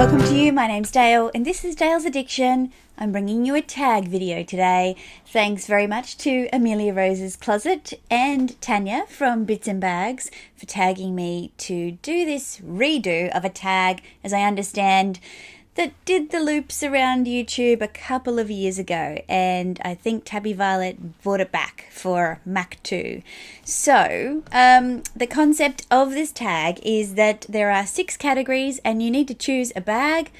Welcome to you, my name's Dayle and this is Dayle's Addiction. I'm bringing you a tag video today. Thanks very much to Amelia Rose's Closet and Tania from Bits and Bags for tagging me to do this redo of a tag, as I understand, that did the loops around YouTube a couple of years ago, and I think Tabby Violet brought it back for Mac 2. So, the concept of this tag is that there are 6 categories and you need to choose a bag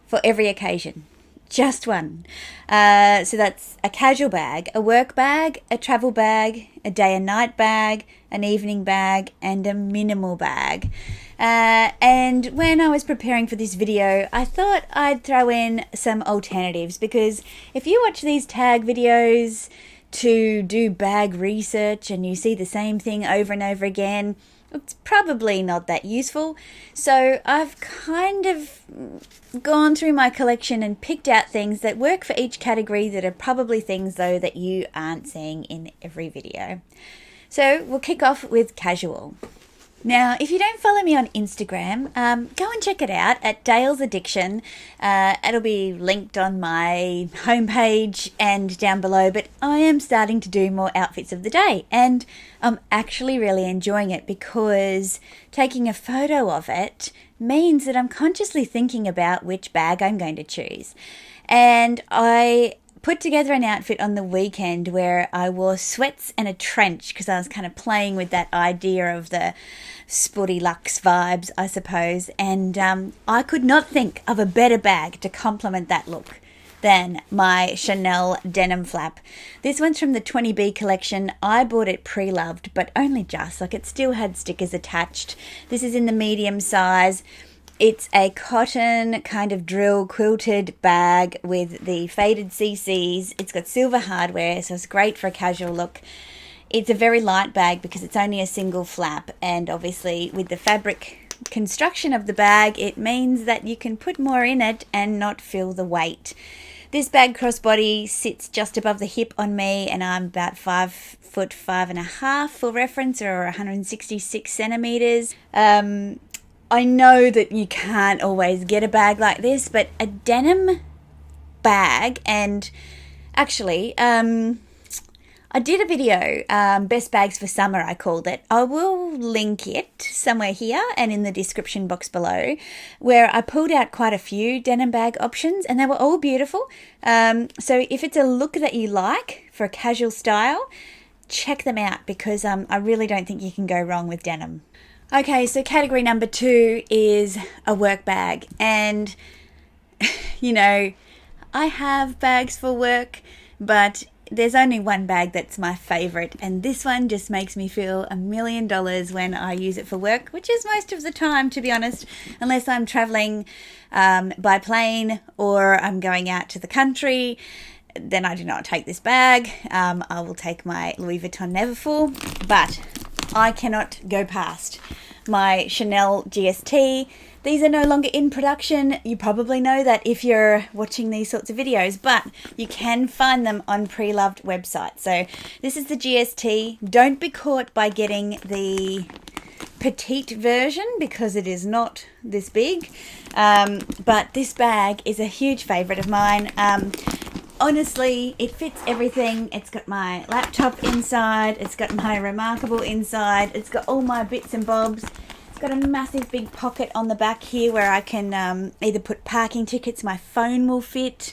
for every occasion. Just one. So that's a casual bag, a work bag, a travel bag, a day and night bag, an evening bag, and a minimal bag. And when I was preparing for this video, I thought I'd throw in some alternatives, because if you watch these tag videos to do bag research and you see the same thing over and over again, it's probably not that useful. So I've kind of gone through my collection and picked out things that work for each category that are probably things though that you aren't seeing in every video. So we'll kick off with casual. Now, if you don't follow me on Instagram, go and check it out at DaylesAddiction. It'll be linked on my homepage and down below, but I am starting to do more outfits of the day, and I'm actually really enjoying it because taking a photo of it means that I'm consciously thinking about which bag I'm going to choose. And I put together an outfit on the weekend where I wore sweats and a trench because I was kind of playing with that idea of the sporty luxe vibes, I suppose, and I could not think of a better bag to complement that look than my Chanel denim flap. This one's from the 20B collection. I bought it pre-loved, but only just, like, it still had stickers attached. This is in the medium size. It's a cotton kind of drill quilted bag with the faded CCs. It's got silver hardware, so it's great for a casual look. It's a very light bag because it's only a single flap, and obviously with the fabric construction of the bag, it means that you can put more in it and not feel the weight. This bag crossbody sits just above the hip on me, and I'm about 5'5.5" for reference, or 166 centimeters. I know that you can't always get a bag like this, but a denim bag, and actually, I did a video, Best Bags for Summer, I called it. I will link it somewhere here and in the description box below, where I pulled out quite a few denim bag options, and they were all beautiful. So if it's a look that you like for a casual style, check them out, because I really don't think you can go wrong with denim. Okay, so category number 2 is a work bag. And, you know, I have bags for work, but there's only one bag that's my favorite, and this one just makes me feel $1 million when I use it for work, which is most of the time, to be honest, unless I'm traveling by plane or I'm going out to the country. Then I do not take this bag. I will take my Louis Vuitton Neverfull, but I cannot go past my Chanel GST. These are no longer in production. You probably know that if you're watching these sorts of videos, but you can find them on pre-loved websites. So this is the GST. Don't be caught by getting the petite version, because it is not this big. But this bag is a huge favorite of mine. Honestly, it fits everything. It's got my laptop inside. It's got my Remarkable inside. It's got all my bits and bobs. It's got a massive big pocket on the back here where I can either put parking tickets. My phone will fit.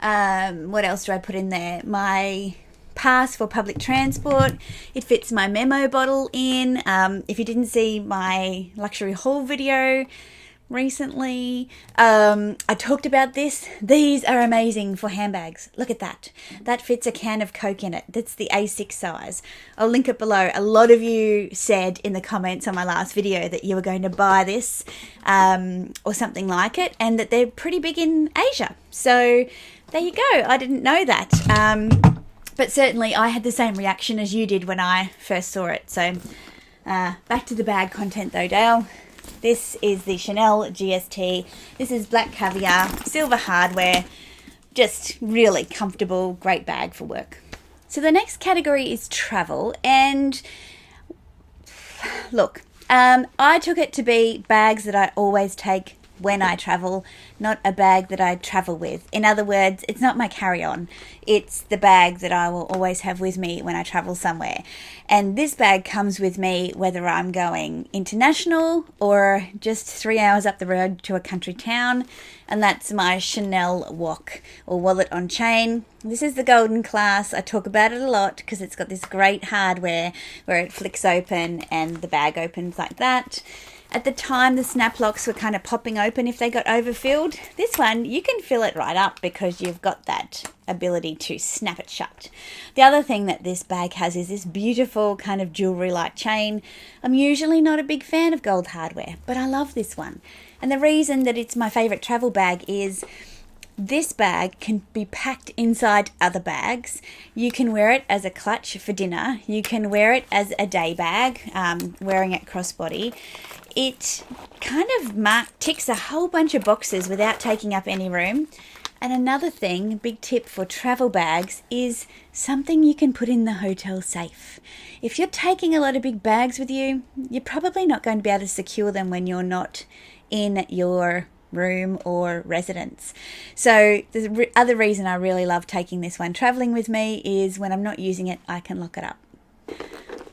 What else do I put in there? My pass for public transport. It fits my memo bottle in. If you didn't see my luxury haul video recently, I talked about this. These are amazing for handbags. Look at that. That fits a can of Coke in it. That's the A6 size. I'll link it below. A lot of you said in the comments on my last video that you were going to buy this or something like it, and that they're pretty big in Asia. So there you go. I didn't know that. But certainly I had the same reaction as you did when I first saw it. So back to the bag content though, Dayle. This is the Chanel GST. This is black caviar, silver hardware, just really comfortable, great bag for work. So the next category is travel, and look, I took it to be bags that I always take when I travel, not a bag that I travel with. In other words, it's not my carry-on. It's the bag that I will always have with me when I travel somewhere. And this bag comes with me whether I'm going international or just 3 hours up the road to a country town. And that's my Chanel Wok, or wallet on chain. This is the golden class. I talk about it a lot because it's got this great hardware where it flicks open and the bag opens like that. At the time, the snap locks were kind of popping open if they got overfilled. This one, you can fill it right up because you've got that ability to snap it shut. The other thing that this bag has is this beautiful kind of jewelry-like chain. I'm usually not a big fan of gold hardware, but I love this one. And the reason that it's my favorite travel bag is this bag can be packed inside other bags. You can wear it as a clutch for dinner. You can wear it as a day bag, wearing it crossbody. It kind of ticks a whole bunch of boxes without taking up any room. And another thing, big tip for travel bags, is something you can put in the hotel safe. If you're taking a lot of big bags with you, you're probably not going to be able to secure them when you're not in your room or residence. So the other reason I really love taking this one traveling with me is when I'm not using it, I can lock it up.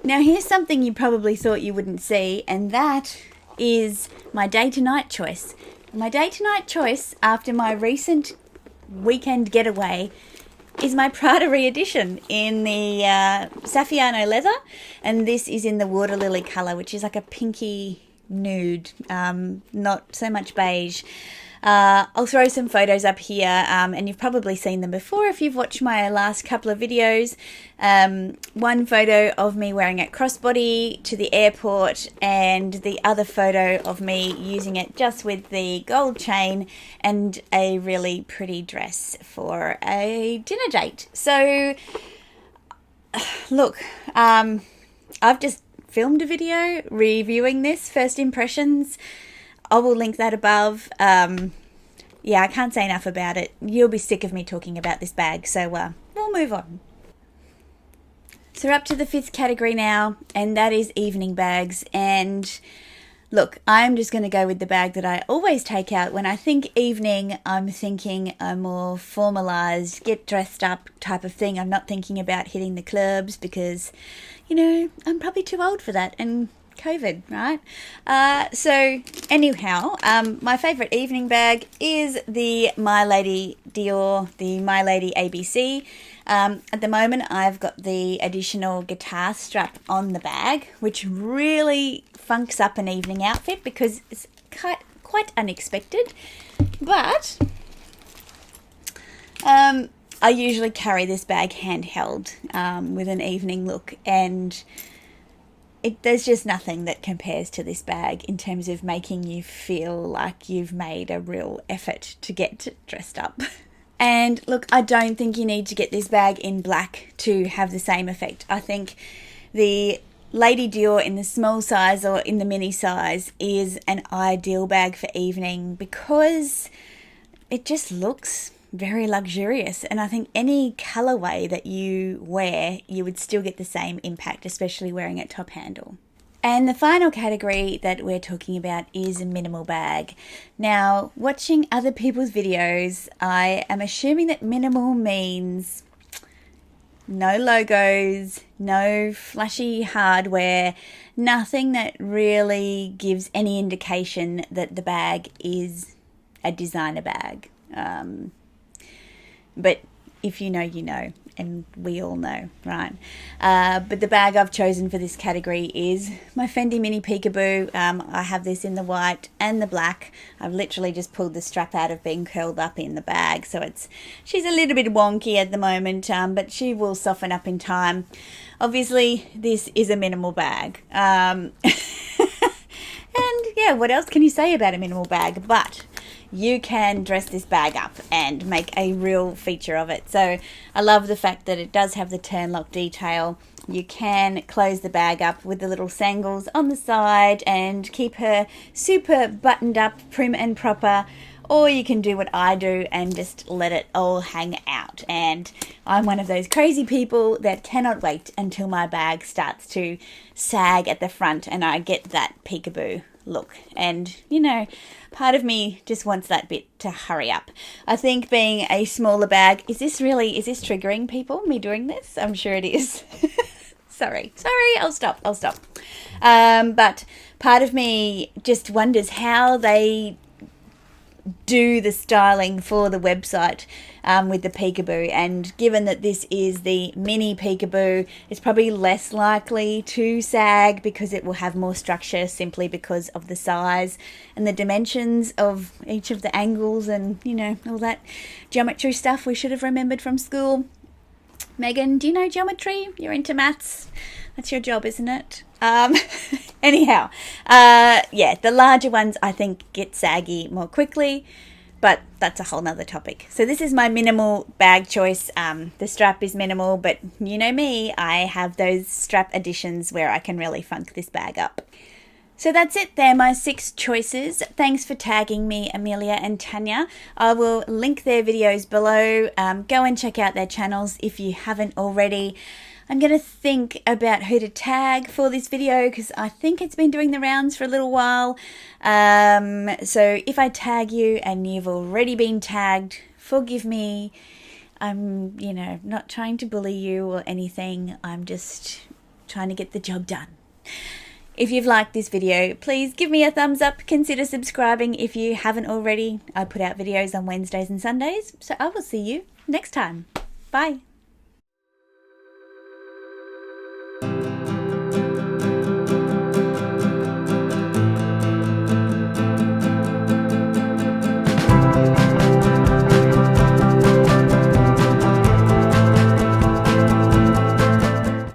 Now here's something you probably thought you wouldn't see, and that is my day to night choice. My day to night choice after my recent weekend getaway is my Prada re-edition in the Saffiano leather, and this is in the water lily colour, which is like a pinky nude, not so much beige. I'll throw some photos up here, and you've probably seen them before if you've watched my last couple of videos. One photo of me wearing it crossbody to the airport, and the other photo of me using it just with the gold chain and a really pretty dress for a dinner date. So look, I've just filmed a video reviewing this, first impressions. I will link that above. Yeah, I can't say enough about it. You'll be sick of me talking about this bag, so we'll move on. So we're up to the 5th category now, and that is evening bags. And look, I'm just going to go with the bag that I always take out. When I think evening, I'm thinking a more formalized, get dressed up type of thing. I'm not thinking about hitting the clubs because, you know, I'm probably too old for that, and COVID, right? So anyhow, my favorite evening bag is the My Lady Dior, the My Lady ABC. At the moment, I've got the additional guitar strap on the bag, which really funks up an evening outfit because it's quite unexpected. But I usually carry this bag handheld with an evening look, and there's just nothing that compares to this bag in terms of making you feel like you've made a real effort to get dressed up. And look, I don't think you need to get this bag in black to have the same effect. I think the Lady Dior in the small size or in the mini size is an ideal bag for evening because it just looks very luxurious, and I think any colorway that you wear, you would still get the same impact, especially wearing it top handle. And the final category that we're talking about is a minimal bag. Now, watching other people's videos, I am assuming that minimal means no logos, no flashy hardware, nothing that really gives any indication that the bag is a designer bag. But if you know, you know, and we all know, right? But the bag I've chosen for this category is my Fendi Mini Peekaboo. I have this in the white and the black. I've literally just pulled the strap out of being curled up in the bag, so she's a little bit wonky at the moment, but she will soften up in time. Obviously, this is a minimal bag. And yeah, what else can you say about a minimal bag? But you can dress this bag up and make a real feature of it. So I love the fact that it does have the turn lock detail. You can close the bag up with the little sangles on the side and keep her super buttoned up, prim and proper. or you can do what I do and just let it all hang out. And I'm one of those crazy people that cannot wait until my bag starts to sag at the front and I get that peekaboo look. And you know, part of me just wants that bit to hurry up. I think being a smaller bag, is this triggering people, me doing this? I'm sure it is. Sorry, I'll stop. But part of me just wonders how they do the styling for the website with the peekaboo, and given that this is the mini peekaboo, it's probably less likely to sag because it will have more structure simply because of the size and the dimensions of each of the angles and, you know, all that geometry stuff we should have remembered from school. Megan, do you know geometry? You're into maths. That's your job, isn't it? Anyhow, yeah, the larger ones I think get saggy more quickly, but that's a whole nother topic. So this is my minimal bag choice. The strap is minimal, but you know me, I have those strap additions where I can really funk this bag up. So that's it. They're my 6 choices. Thanks for tagging me, Amelia and Tania. I will link their videos below. Go and check out their channels if you haven't already. I'm going to think about who to tag for this video because I think it's been doing the rounds for a little while. So if I tag you and you've already been tagged, forgive me. I'm, you know, not trying to bully you or anything. I'm just trying to get the job done. If you've liked this video, please give me a thumbs up. Consider subscribing if you haven't already. I put out videos on Wednesdays and Sundays, so I will see you next time. Bye.